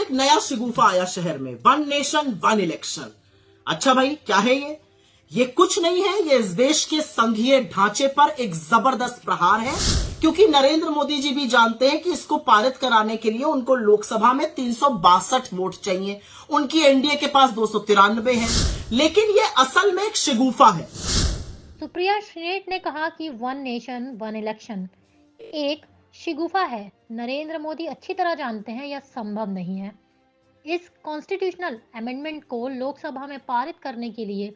एक नया शगुफा आया शहर में, वन नेशन वन इलेक्शन। अच्छा भाई, क्या है ये कुछ नहीं है, ये इस देश के संघीय ढांचे पर एक जबरदस्त प्रहार है, क्योंकि नरेंद्र मोदी जी भी जानते हैं कि इसको पारित कराने के लिए उनको लोकसभा में 362 वोट चाहिए। उनकी एनडीए के पास 293 है, लेकिन ये असल में एक शगुफा है। सुप्रिया श्रीनेट ने कहा कि वन नेशन वन इलेक्शन एक शगुफा है। नरेंद्र मोदी अच्छी तरह जानते हैं यह संभव नहीं है। इस कॉन्स्टिट्यूशनल अमेंडमेंट को लोकसभा में पारित करने के लिए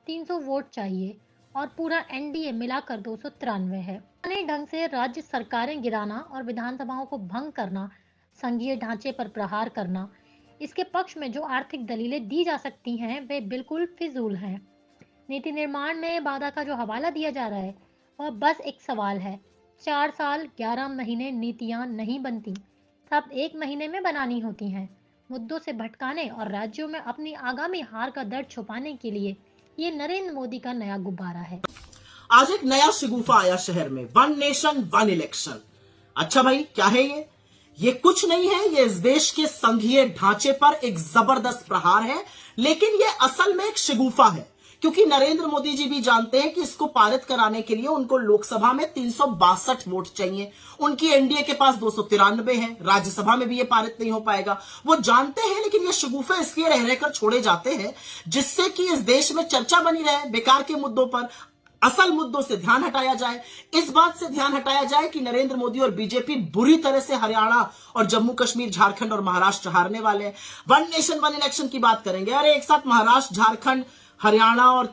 300 वोट चाहिए और पूरा एनडीए मिलाकर 293 है। अनेक ढंग से राज्य सरकारें गिराना और विधानसभाओं को भंग करना, संघीय ढांचे पर प्रहार करना, इसके पक्ष में जो आर्थिक दलीलें दी जा सकती हैं वे बिल्कुल फिजूल हैं। नीति निर्माण में बाधा का जो हवाला दिया जा रहा है वह बस एक सवाल है। 4 साल 11 महीने नीतियां नहीं बनती, सब 1 महीने में बनानी होती हैं। मुद्दों से भटकाने और राज्यों में अपनी आगामी हार का दर्द छुपाने के लिए ये नरेंद्र मोदी का नया गुब्बारा है। आज एक नया शगुफा आया शहर में, वन नेशन वन इलेक्शन। अच्छा भाई, क्या है ये कुछ नहीं है, ये इस देश के संघीय ढांचे पर एक जबरदस्त प्रहार है, लेकिन ये असल में एक शगुफा है, क्योंकि नरेंद्र मोदी जी भी जानते हैं कि इसको पारित कराने के लिए उनको लोकसभा में 362 वोट चाहिए। उनकी एनडीए के पास 293 है, राज्यसभा में भी ये पारित नहीं हो पाएगा। वो जानते हैं, लेकिन ये शगुफे इसलिए रह रहकर छोड़े जाते हैं जिससे कि इस देश में चर्चा बनी रहे बेकार के मुद्दों पर। असल मुद्दों से ध्यान हटाया जाए, इस बात से ध्यान हटाया जाए कि नरेंद्र मोदी और बीजेपी बुरी तरह से हरियाणा और जम्मू कश्मीर, झारखंड और महाराष्ट्र हारने वाले हैं। वन नेशन वन इलेक्शन की बात करेंगे, अरे एक साथ महाराष्ट्र, झारखंड, हरियाणा और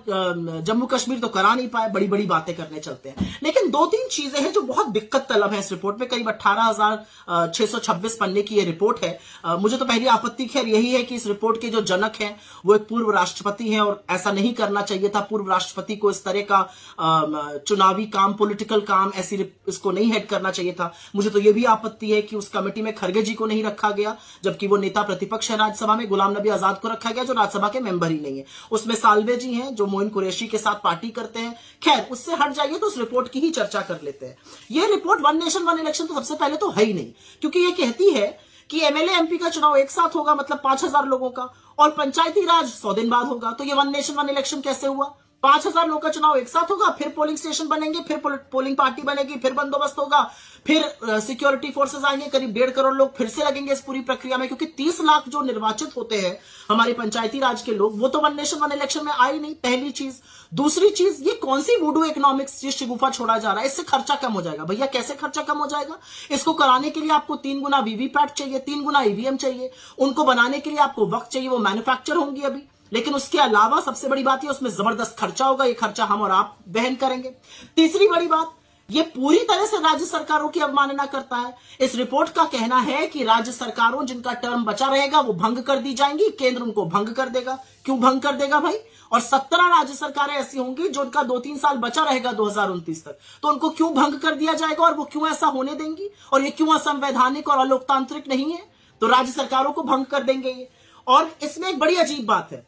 जम्मू कश्मीर तो करा नहीं पाए, बड़ी बड़ी बातें करने चलते हैं। लेकिन 2-3 चीजें हैं जो बहुत दिक्कत तलब है इस रिपोर्ट में। करीब 18,626 पन्ने की ये रिपोर्ट है। मुझे तो पहली आपत्ति खैर यही है कि इस रिपोर्ट के जो जनक हैं वो एक पूर्व राष्ट्रपति हैं, और ऐसा नहीं करना चाहिए था। पूर्व राष्ट्रपति को इस तरह का चुनावी काम, पॉलिटिकल काम ऐसी इसको नहीं हेड करना चाहिए था। मुझे तो ये भी आपत्ति है कि उस कमेटी में खड़गे जी को नहीं रखा गया, जबकि वो नेता प्रतिपक्ष है राज्यसभा में। गुलाम नबी आजाद को रखा गया जो राज्यसभा के मेंबर ही नहीं है। उसमें साल्वे जी हैं जो मोइन कुरैशी के साथ पार्टी करते हैं। खैर, उससे हट जाइए तो उस रिपोर्ट की ही चर्चा कर लेते हैं। यह report one nation one election तो सबसे पहले तो है ही नहीं, क्योंकि यह कहती है कि एमएलए एमपी का चुनाव एक साथ होगा, मतलब 5,000 लोगों का, और पंचायती राज 100 दिन बाद होगा। तो ये वन नेशन वन इलेक्शन कैसे हुआ? 5,000 लोगों का चुनाव एक साथ होगा, फिर पोलिंग स्टेशन बनेंगे, फिर पोलिंग पार्टी बनेगी, फिर बंदोबस्त होगा, फिर सिक्योरिटी फोर्सेस आएंगे, करीब 1.5 करोड़ लोग फिर से लगेंगे इस पूरी प्रक्रिया में, क्योंकि 30 लाख जो निर्वाचित होते हैं हमारे पंचायती राज के लोग, वो तो वन नेशन वन इलेक्शन में आई नहीं, पहली चीज। दूसरी चीज, ये कौन सी वुडू इकोनॉमिक्स ये शगुफा छोड़ा जा रहा है? इससे खर्चा कम हो जाएगा। भैया, कैसे खर्चा कम हो जाएगा? इसको कराने के लिए आपको 3 गुना वीवीपैट चाहिए, 3 गुना ईवीएम चाहिए। उनको बनाने के लिए आपको वक्त चाहिए, वो मैन्युफैक्चर होंगी अभी। लेकिन उसके अलावा सबसे बड़ी बात है उसमें जबरदस्त खर्चा होगा, ये खर्चा हम और आप वहन करेंगे। तीसरी बड़ी बात, ये पूरी तरह से राज्य सरकारों की अवमानना करता है। इस रिपोर्ट का कहना है कि राज्य सरकारों जिनका टर्म बचा रहेगा वो भंग कर दी जाएंगी, केंद्र उनको भंग कर देगा। क्यों भंग कर देगा भाई? और 17 राज्य सरकारें ऐसी होंगी जो उनका 2-3 साल बचा रहेगा 2029 तक, तो उनको क्यों भंग कर दिया जाएगा और वो क्यों ऐसा होने देंगी? और ये क्यों असंवैधानिक और अलोकतांत्रिक नहीं है? तो राज्य सरकारों को भंग कर देंगे ये। और इसमें एक बड़ी अजीब बात है,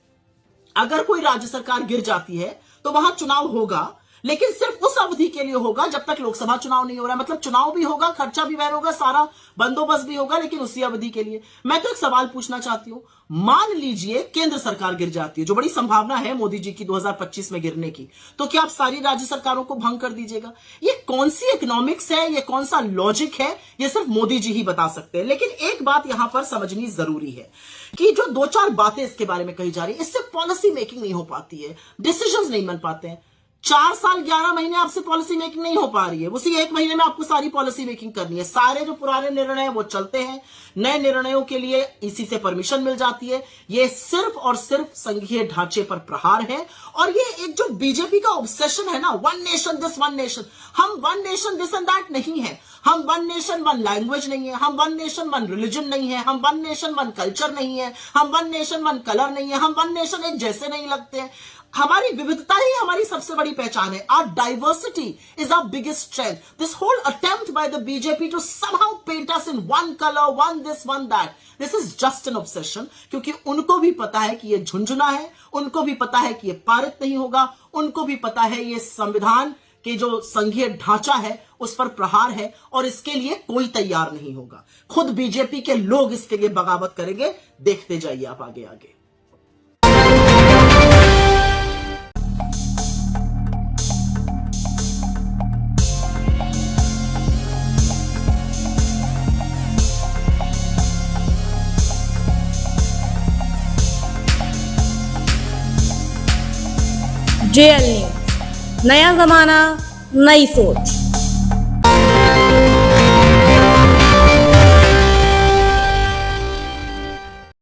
अगर कोई राज्य सरकार गिर जाती है तो वहां चुनाव होगा, लेकिन सिर्फ उस अवधि के लिए होगा जब तक लोकसभा चुनाव नहीं हो रहा है। मतलब चुनाव भी होगा, खर्चा भी वहन होगा, सारा बंदोबस्त भी होगा, लेकिन उसी अवधि के लिए। मैं तो एक सवाल पूछना चाहती हूं, मान लीजिए केंद्र सरकार गिर जाती है, जो बड़ी संभावना है मोदी जी की 2025 में गिरने की, तो क्या आप सारी राज्य सरकारों को भंग कर दीजिएगा? ये कौन सी इकोनॉमिक्स है, ये कौन सा लॉजिक है? ये सिर्फ मोदी जी ही बता सकते हैं। लेकिन एक बात यहां पर समझनी जरूरी है कि जो 2-4 बातें इसके बारे में कही जा रही है, इससे पॉलिसी मेकिंग नहीं हो पाती है, डिसीजंस नहीं बन पाते हैं। 4 साल 11 महीने आपसे पॉलिसी मेकिंग नहीं हो पा रही है, उसी 1 महीने में आपको सारी पॉलिसी मेकिंग करनी है। सारे जो पुराने निर्णय हैं वो चलते हैं, नए निर्णयों के लिए इसी से परमिशन मिल जाती है। ये सिर्फ और सिर्फ संघीय ढांचे पर प्रहार है। और ये एक जो बीजेपी का ऑब्सेशन है ना, one nation this one nation, हम one nation this and that नहीं है, हम वन नेशन वन लैंग्वेज नहीं है, हम वन नेशन वन रिलीजन नहीं है, हम वन नेशन वन कल्चर नहीं है, हम वन नेशन वन कलर नहीं है, हम वन नेशन एक जैसे नहीं लगते हैं। हमारी विविधता ही हमारी सबसे बड़ी पहचान है। Our diversity is our biggest strength. This whole attempt by the BJP to somehow paint us in one color, one this, one that, this is just an obsession. क्योंकि उनको भी पता है कि ये झुंझुना है, उनको भी पता है कि ये पारित नहीं होगा, उनको भी पता है ये संविधान कि जो संघीय ढांचा है उस पर प्रहार है, और इसके लिए कोई तैयार नहीं होगा। खुद बीजेपी के लोग इसके लिए बगावत करेंगे। देखते जाइए आप आगे आगे। JL न्यूज़, नया जमाना, नई सोच।